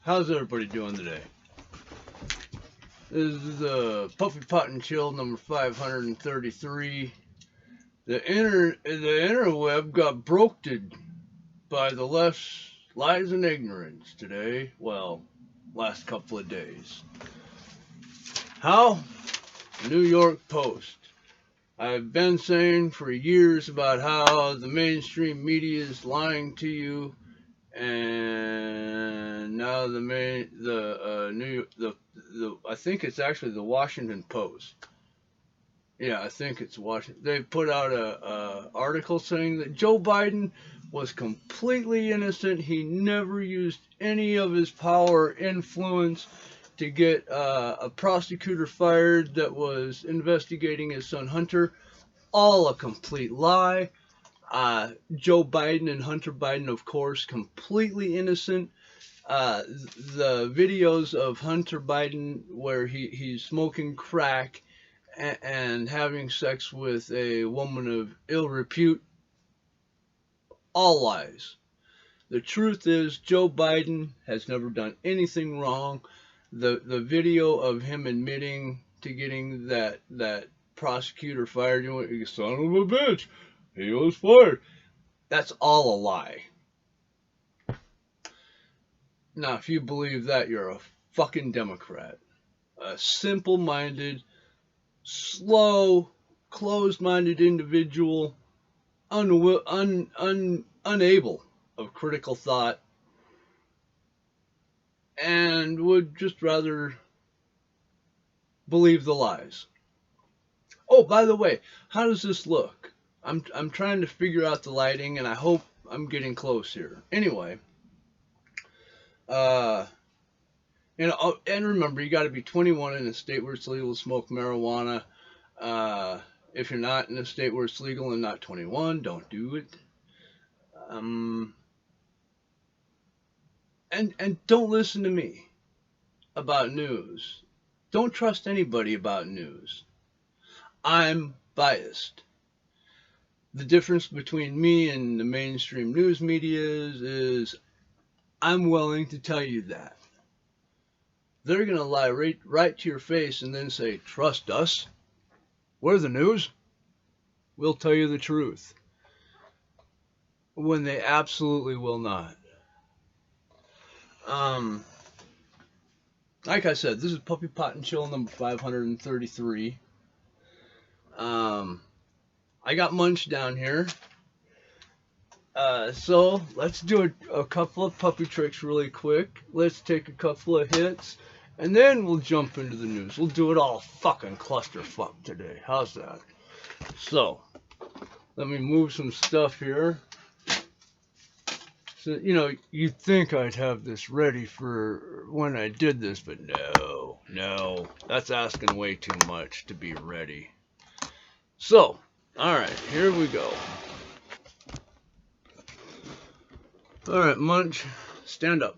How's everybody doing today? This is Puppy Pot and Chill number 533. The interweb got brokted by the Leffs, lies and ignorance today. Well, last couple of days. How? New York Post. I've been saying for years about how the mainstream media is lying to you, and now I think it's actually the Washington Post. Yeah, I think it's Washington. They put out a article saying that Joe Biden was completely innocent. He never used any of his power or influence to get a prosecutor fired that was investigating his son Hunter. All a complete lie. Joe Biden and Hunter Biden, of course, completely innocent. The videos of Hunter Biden where he's smoking crack and having sex with a woman of ill repute, all lies. The truth is Joe Biden has never done anything wrong. The video of him admitting to getting that prosecutor fired, you son of a bitch, he was fired. That's all a lie. Now, if you believe that, you're a fucking Democrat. A simple-minded, slow, closed-minded individual, unable of critical thought, and would just rather believe the lies. Oh, by the way, how does this look? I'm trying to figure out the lighting, and I hope I'm getting close here. Anyway, and remember, you got to be 21 in a state where it's legal to smoke marijuana. If you're not in a state where it's legal and not 21, don't do it. And don't listen to me about news. Don't trust anybody about news. I'm biased. The difference between me and the mainstream news media is I'm willing to tell you that. They're going to lie right to your face and then say, trust us. We're the news. We'll tell you the truth. When they absolutely will not. Like I said, this is Puppy Pot and Chill number 533. I got Munch down here. So let's do a couple of puppy tricks really quick. Let's take a couple of hits, and then we'll jump into the news. We'll do it all fucking clusterfuck today. How's that? So, let me move some stuff here. So, you'd think I'd have this ready for when I did this, but no. That's asking way too much to be ready. So, alright, here we go. Alright, Munch, stand up.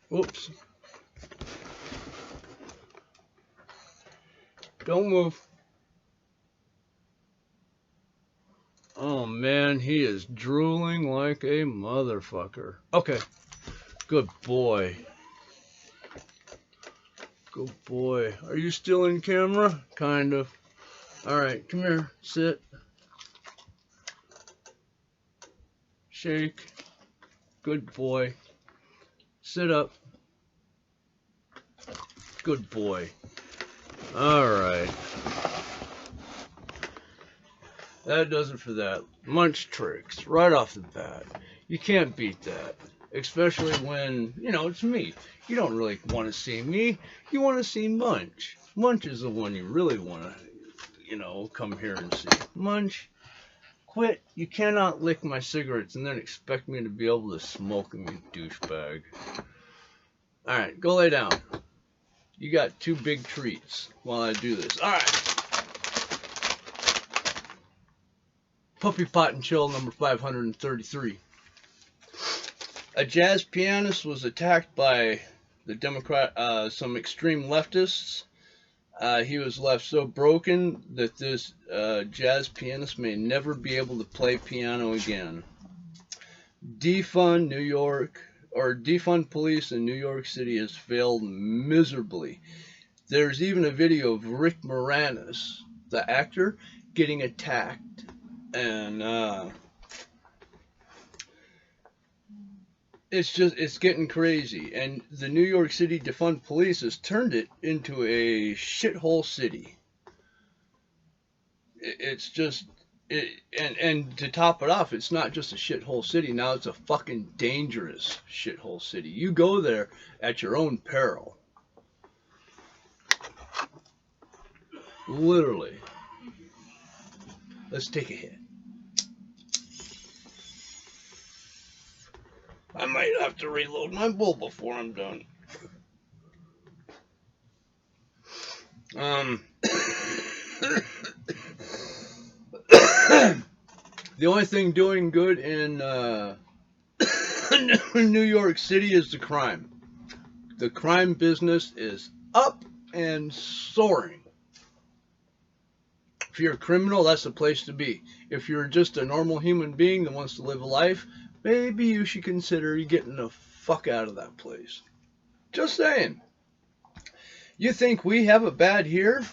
Whoops. Don't move. Oh man, he is drooling like a motherfucker. Okay, good boy. Good boy. Are you still in camera? Kind of. Alright, come here. Sit. Shake. Good boy. Sit up. Good boy. Alright. That does it for that. Munch tricks. Right off the bat. You can't beat that. Especially when, it's me. You don't really want to see me. You want to see Munch. Munch is the one you really want to, come here and see. Munch, quit. You cannot lick my cigarettes and then expect me to be able to smoke them, you douchebag. Alright, go lay down. You got two big treats while I do this. Alright. Puppy Pot and Chill number 533. A jazz pianist was attacked by the some extreme leftists. He was left so broken that this jazz pianist may never be able to play piano again. Defund New York. or defund police in New York City has failed miserably. There's even a video of Rick Moranis, the actor, getting attacked, and it's getting crazy. And the New York City defund police has turned it into a shithole city. It's just and to top it off, it's not just a shithole city. Now it's a fucking dangerous shithole city. You go there at your own peril. Literally. Let's take a hit. I might have to reload my bowl before I'm done. The only thing doing good in New York City is the crime. The crime business is up and soaring. If you're a criminal, that's the place to be. If you're just a normal human being that wants to live a life, maybe you should consider getting the fuck out of that place. Just saying. You think we have it bad here?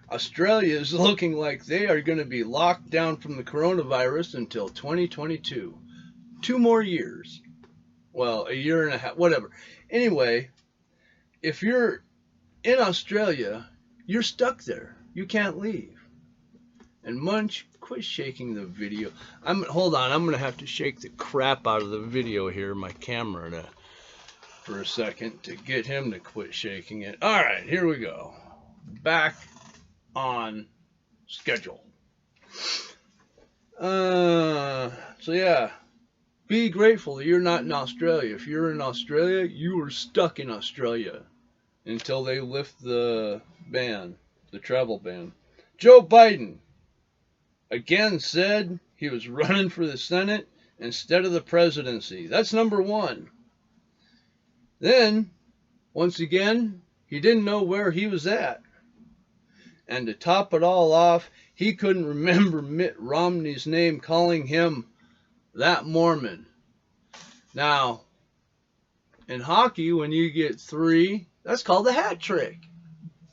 Australia is looking like they are going to be locked down from the coronavirus until 2022. 2 more years. Well, a year and a half, whatever. Anyway, if you're in Australia, you're stuck there. You can't leave. And Munch, quit shaking the video. Hold on, I'm going to have to shake the crap out of the video here, my camera, for a second to get him to quit shaking it. All right, here we go. Back on schedule. So yeah, be grateful that you're not in Australia. If you're in Australia, you are stuck in Australia until they lift the ban, the travel ban. Joe Biden again said he was running for the Senate instead of the presidency. That's number one. Then, once again, he didn't know where he was at. And to top it all off, he couldn't remember Mitt Romney's name, calling him that Mormon. Now, in hockey, when you get 3, that's called a hat trick.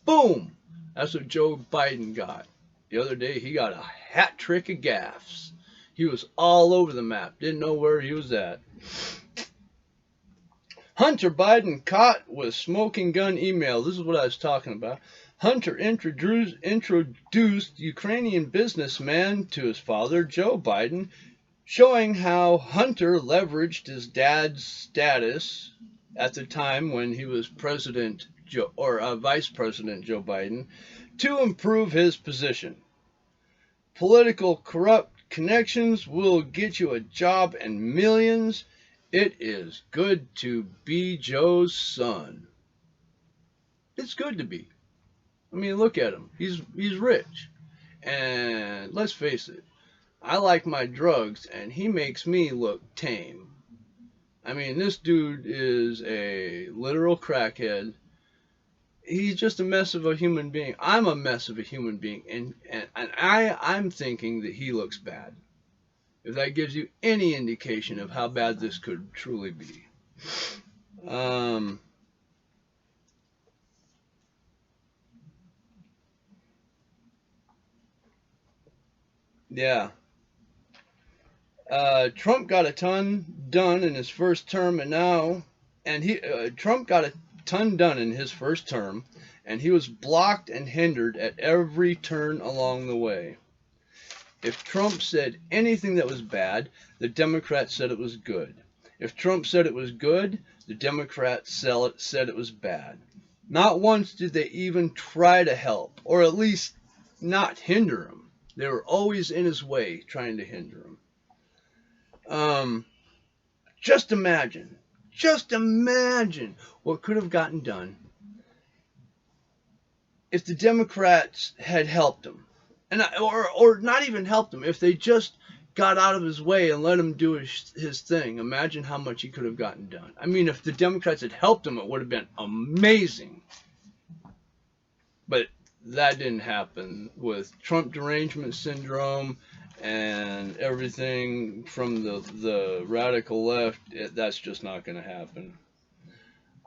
Boom! That's what Joe Biden got. The other day, he got a hat trick of gaffes. He was all over the map. Didn't know where he was at. Hunter Biden caught with smoking gun email. This is what I was talking about. Hunter introduced Ukrainian businessman to his father, Joe Biden, showing how Hunter leveraged his dad's status at the time when he was Vice President Joe Biden to improve his position. Political corrupt connections will get you a job and millions. It is good to be Joe's son. It's good to be. I mean, look at him. He's rich. And let's face it, I like my drugs, and he makes me look tame. I mean, this dude is a literal crackhead. He's just a mess of a human being. I'm a mess of a human being, and I'm thinking that he looks bad. If that gives you any indication of how bad this could truly be. Yeah. Trump got a ton done in his first term, Trump got a ton done in his first term, and he was blocked and hindered at every turn along the way. If Trump said anything that was bad, the Democrats said it was good. If Trump said it was good, the Democrats said it was bad. Not once did they even try to help, or at least not hinder him. They were always in his way, trying to hinder him. Just imagine what could have gotten done if the Democrats had helped him. Or not even helped him, if they just got out of his way and let him do his thing. Imagine how much he could have gotten done. I mean, if the Democrats had helped him, it would have been amazing. But that didn't happen with Trump derangement syndrome and everything from the radical left, that's just not going to happen.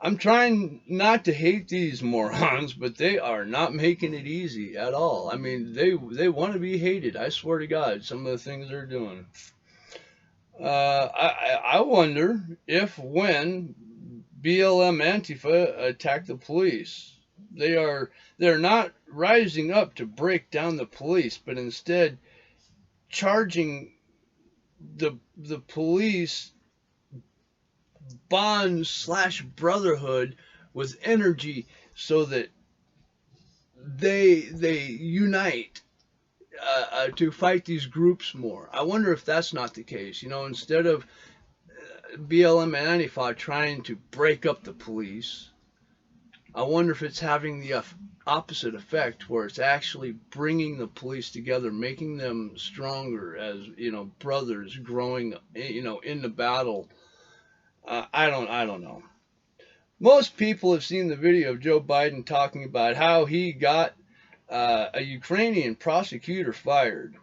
I'm trying not to hate these morons, but they are not making it easy at all. I mean, they want to be hated. I swear to God, some of the things they're doing. I wonder if when BLM Antifa attack the police, they're not rising up to break down the police, but instead charging the police bond slash brotherhood with energy so that they unite to fight these groups more. I wonder if that's not the case. You know, instead of BLM and Antifa trying to break up the police, I wonder if it's having the opposite effect, where it's actually bringing the police together, making them stronger as, you know, brothers growing, you know, in the battle. I don't know. Most people have seen the video of Joe Biden talking about how he got a Ukrainian prosecutor fired,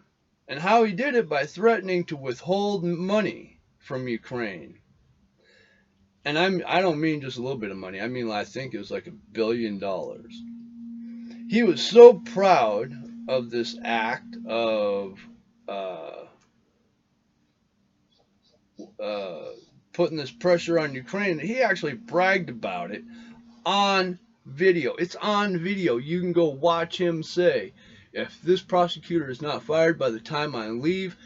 and how he did it by threatening to withhold money from Ukraine. And I don't mean just a little bit of money. I mean, I think it was like $1 billion. He was so proud of this act of uh, putting this pressure on Ukraine that he actually bragged about it on video. It's on video. You can go watch him say, if this prosecutor is not fired by the time I leave,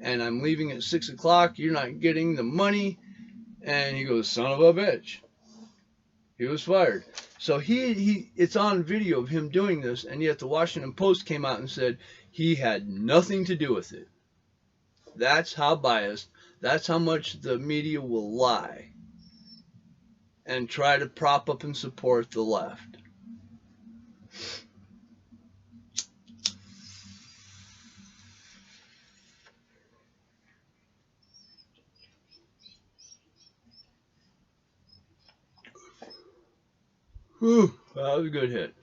and I'm leaving at 6 o'clock, you're not getting the money. And he goes, son of a bitch. He was fired. So it's on video of him doing this, and yet the Washington Post came out and said he had nothing to do with it. That's how biased, that's how much the media will lie and try to prop up and support the left. Whew, that was a good hit.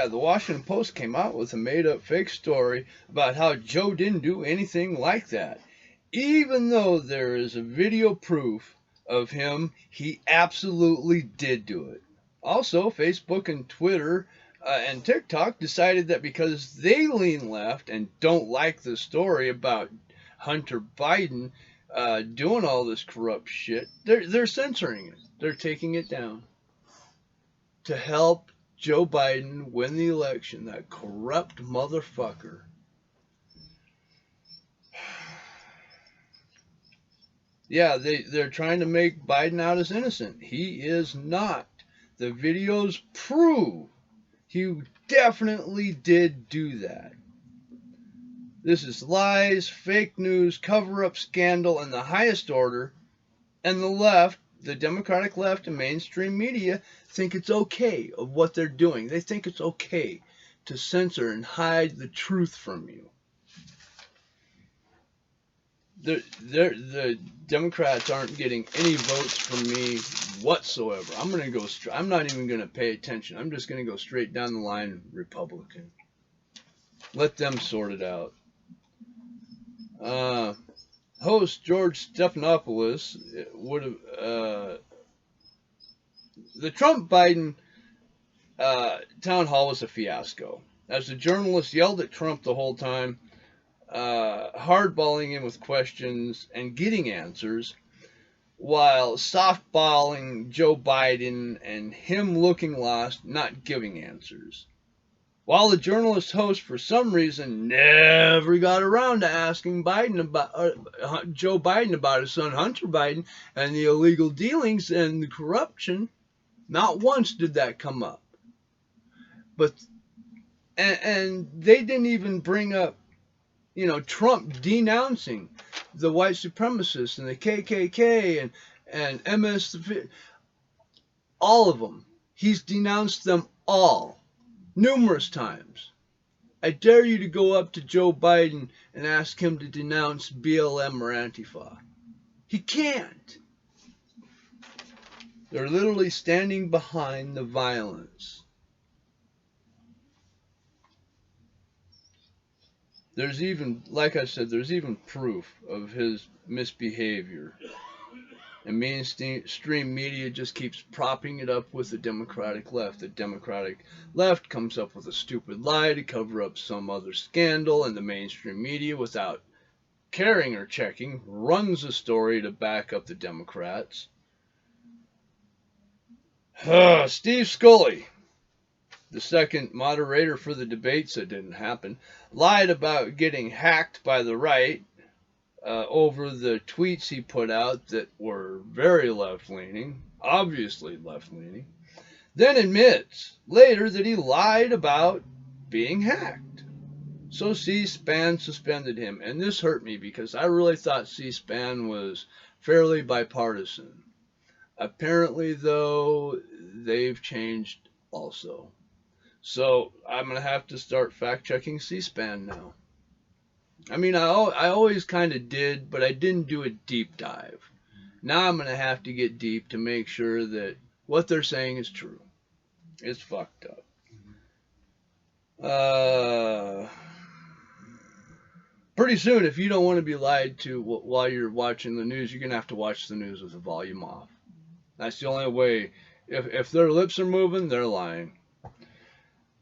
The Washington Post came out with a made-up fake story about how Joe didn't do anything like that, even though there is a video proof of him. He absolutely did do it. Also, Facebook and Twitter and TikTok decided that because they lean left and don't like the story about Hunter Biden doing all this corrupt shit, they're censoring it. They're taking it down to help Joe Biden win the election. That corrupt motherfucker. Yeah, they're trying to make Biden out as innocent. He is not. The videos prove he definitely did do that. This is lies, fake news, cover-up scandal in the highest order, and the left, the Democratic left and mainstream media, think it's okay of what they're doing. They think it's okay to censor and hide the truth from you. The Democrats aren't getting any votes from me whatsoever. I'm not even going to pay attention. I'm just going to go straight down the line Republican. Let them sort it out. Host George Stephanopoulos would have the Trump-Biden town hall was a fiasco, as the journalists yelled at Trump the whole time, hardballing him with questions and getting answers, while softballing Joe Biden and him looking lost, not giving answers. While the journalist host, for some reason, never got around to asking Joe Biden about his son Hunter Biden and the illegal dealings and the corruption. Not once did that come up. And they didn't even bring up, Trump denouncing the white supremacists and the KKK and MS, all of them. He's denounced them all. Numerous times. I dare you to go up to Joe Biden and ask him to denounce BLM or Antifa. He can't. They're literally standing behind the violence. There's even, like I said, there's even proof of his misbehavior. And mainstream media just keeps propping it up with the Democratic left. The Democratic left comes up with a stupid lie to cover up some other scandal, and the mainstream media, without caring or checking, runs a story to back up the Democrats. Steve Scully, the second moderator for the debates that didn't happen, lied about getting hacked by the right over the tweets he put out that were very left-leaning, obviously left-leaning, then admits later that he lied about being hacked. So C-SPAN suspended him, and this hurt me because I really thought C-SPAN was fairly bipartisan. Apparently, though, they've changed also. So I'm going to have to start fact-checking C-SPAN now. I mean, I always kind of did, but I didn't do a deep dive. Now I'm going to have to get deep to make sure that what they're saying is true. It's fucked up. Pretty soon, if you don't want to be lied to while you're watching the news, you're going to have to watch the news with the volume off. That's the only way. If their lips are moving, they're lying.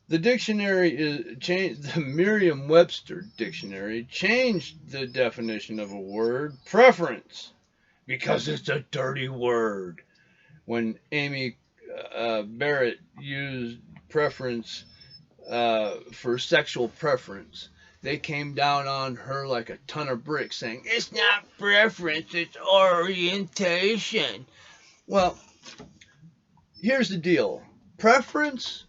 The dictionary is changed. The Merriam-Webster dictionary changed the definition of a word, preference, because it's a dirty word. When Amy Barrett used preference for sexual preference, they came down on her like a ton of bricks, saying it's not preference, it's orientation. Well, here's the deal: preference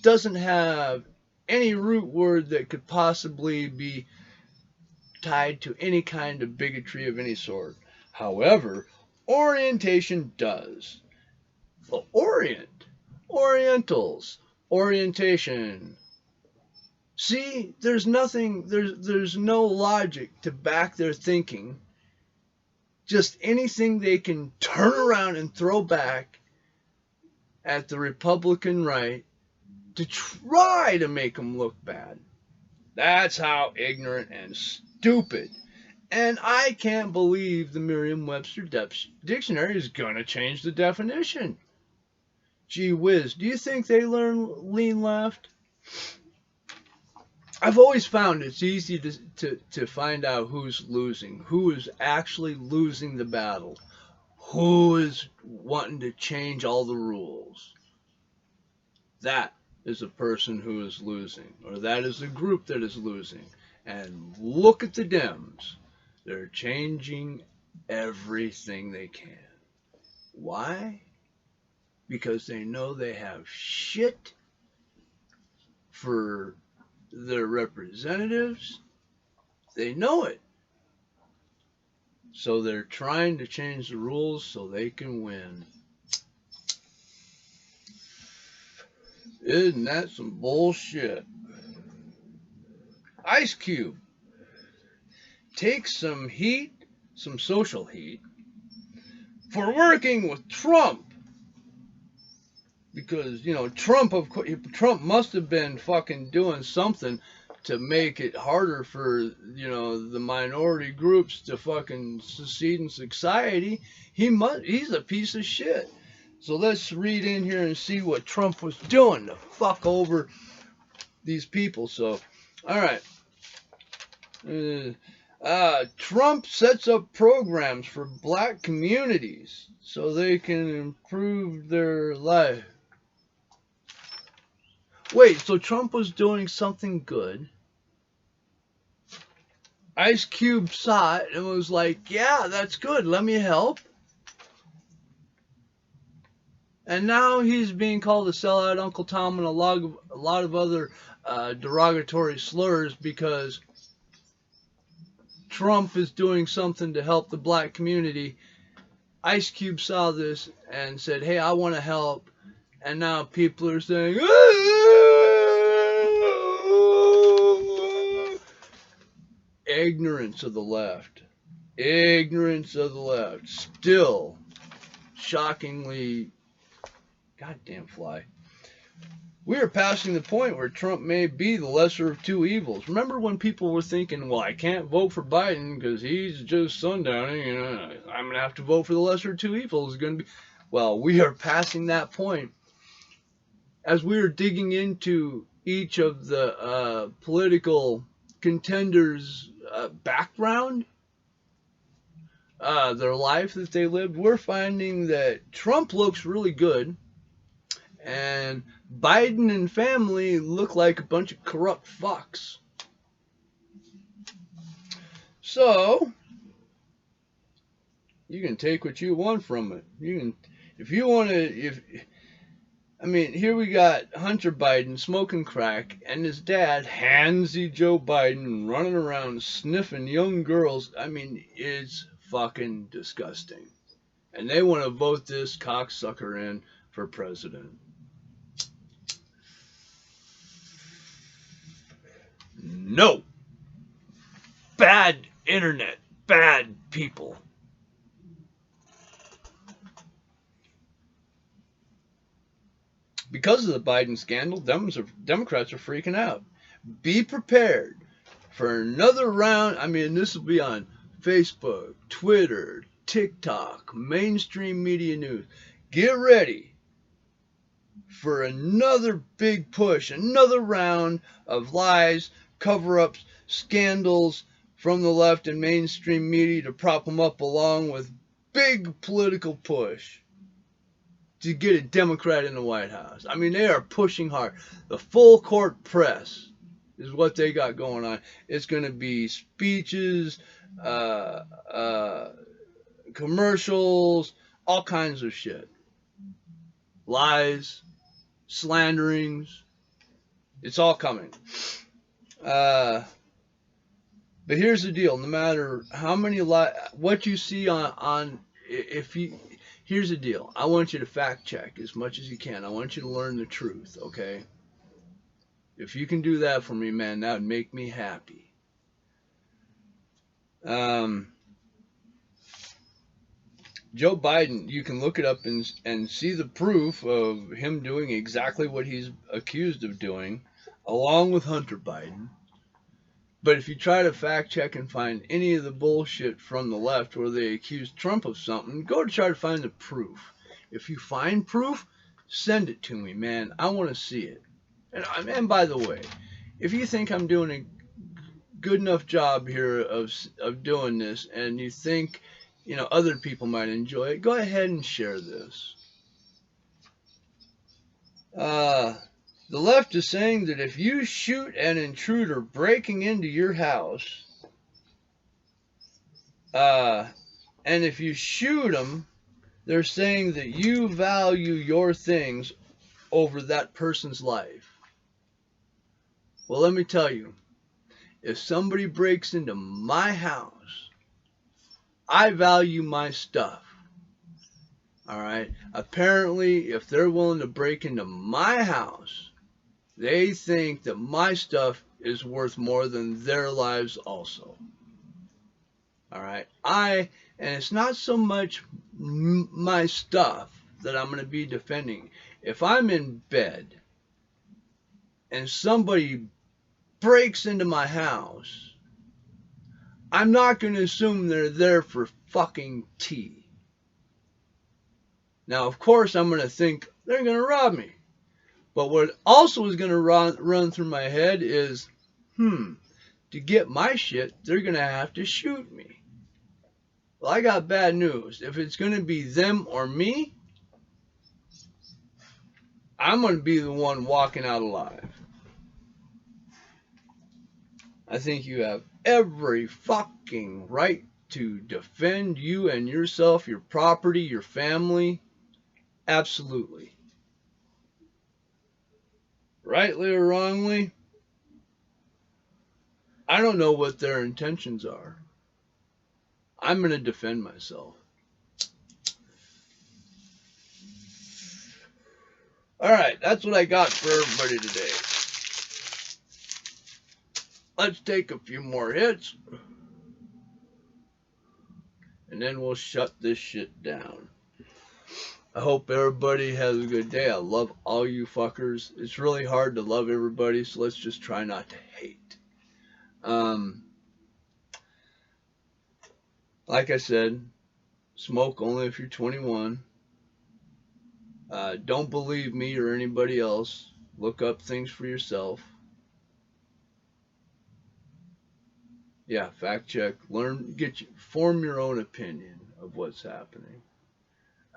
doesn't have any root word that could possibly be tied to any kind of bigotry of any sort. However, orientation does. Well, orient, orientals, orientation. See, there's no logic to back their thinking. Just anything they can turn around and throw back at the Republican right to try to make them look bad. That's how ignorant and stupid. And I can't believe the Merriam-Webster dictionary is going to change the definition. Gee whiz, do you think they lean left? I've always found it's easy to find out who's losing, who is actually losing the battle, who is wanting to change all the rules. That is a person who is losing, or that is a group that is losing. And look at the Dems. They're changing everything they can. Why? Because they know they have shit for their representatives. They know it. So they're trying to change the rules so they can win. Isn't that some bullshit? Ice Cube takes some heat, some social heat, for working with Trump. Because, you know, Trump must have been fucking doing something to make it harder for, you know, the minority groups to fucking succeed in society. He's a piece of shit. So let's read in here and see what Trump was doing to fuck over these people. So, all right. Trump sets up programs for black communities so they can improve their life. Wait, so Trump was doing something good. Ice Cube saw it and was like, yeah, that's good. Let me help. And now he's being called a sellout, Uncle Tom, and a lot of other derogatory slurs because Trump is doing something to help the black community. Ice Cube saw this and said, hey, I want to help. And now people are saying, ignorance of the left. Ignorance of the left. Still shockingly, goddamn fly. We are passing the point where Trump may be the lesser of two evils. Remember when people were thinking, well, I can't vote for Biden because he's just sundowning, you know, I'm going to have to vote for the lesser of two evils. Going to be, well, we are passing that point. As we are digging into each of the political contenders' background, their life that they lived, we're finding that Trump looks really good. And Biden and family look like a bunch of corrupt fucks. So, you can take what you want from it. You can, if you want to, I mean, here we got Hunter Biden smoking crack, and his dad, handsy Joe Biden, running around sniffing young girls. I mean, it's fucking disgusting. And they want to vote this cocksucker in for president. No. Bad internet. Bad people. Because of the Biden scandal, Democrats are freaking out. Be prepared for another round. I mean, this will be on Facebook, Twitter, TikTok, mainstream media news. Get ready for another big push, another round of lies, cover-ups, scandals from the left and mainstream media to prop them up, along with big political push to get a Democrat in the White House. I mean, they are pushing hard. The full court press is what they got going on. It's going to be speeches, commercials, all kinds of shit. Lies, slanderings. It's all coming. But here's the deal. No matter how many what you see on here's the deal. I want you to fact check as much as you can. I want you to learn the truth, okay? If you can do that for me, man, that would make me happy. Joe Biden, you can look it up and see the proof of him doing exactly what he's accused of doing, along with Hunter Biden. But if you try to fact check and find any of the bullshit from the left where they accuse Trump of something, go to try to find the proof. If you find proof, send it to me, man. I want to see it. And by the way, if you think I'm doing a good enough job here of doing this, and you think, you know, other people might enjoy it, go ahead and share this. The left is saying that if you shoot an intruder breaking into your house, and if you shoot them, they're saying that you value your things over that person's life. Well, let me tell you, if somebody breaks into my house, I value my stuff. All right? Apparently, if they're willing to break into my house, they think that my stuff is worth more than their lives also. All right? And it's not so much my stuff that I'm going to be defending. If I'm in bed and somebody breaks into my house, I'm not going to assume they're there for fucking tea. Now, of course, I'm going to think they're going to rob me. But what also is going to run through my head is, to get my shit, they're going to have to shoot me. Well, I got bad news. If it's going to be them or me, I'm going to be the one walking out alive. I think you have every fucking right to defend you and yourself, your property, your family. Absolutely. Rightly or wrongly, I don't know what their intentions are. I'm going to defend myself. All right, that's what I got for everybody today. Let's take a few more hits, and then we'll shut this shit down. I hope everybody has a good day. I love all you fuckers. It's really hard to love everybody, so let's just try not to hate. Like I said, smoke only if you're 21. Don't believe me or anybody else. Look up things for yourself. Yeah, fact check. Learn, form your own opinion of what's happening.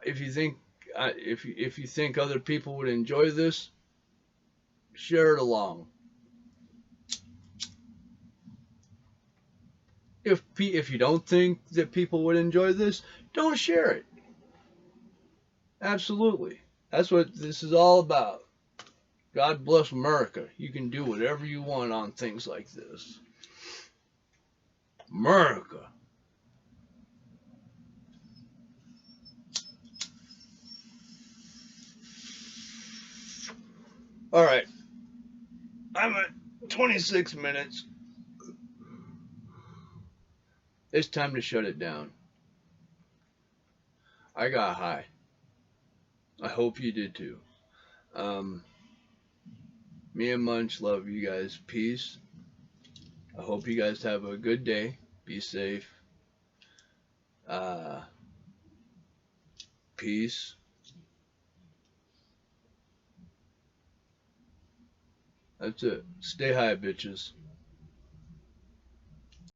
If you think if you think other people would enjoy this, share it along. If you don't think that people would enjoy this, don't share it. Absolutely. That's what this is all about. God bless America. You can do whatever you want on things like this. America. All right. I'm at 26 minutes. It's time to shut it down. I got high. I hope you did too. Um, Me and Munch love you guys. Peace. I hope you guys have a good day. Be safe. Uh, Peace. That's it. Stay high, bitches.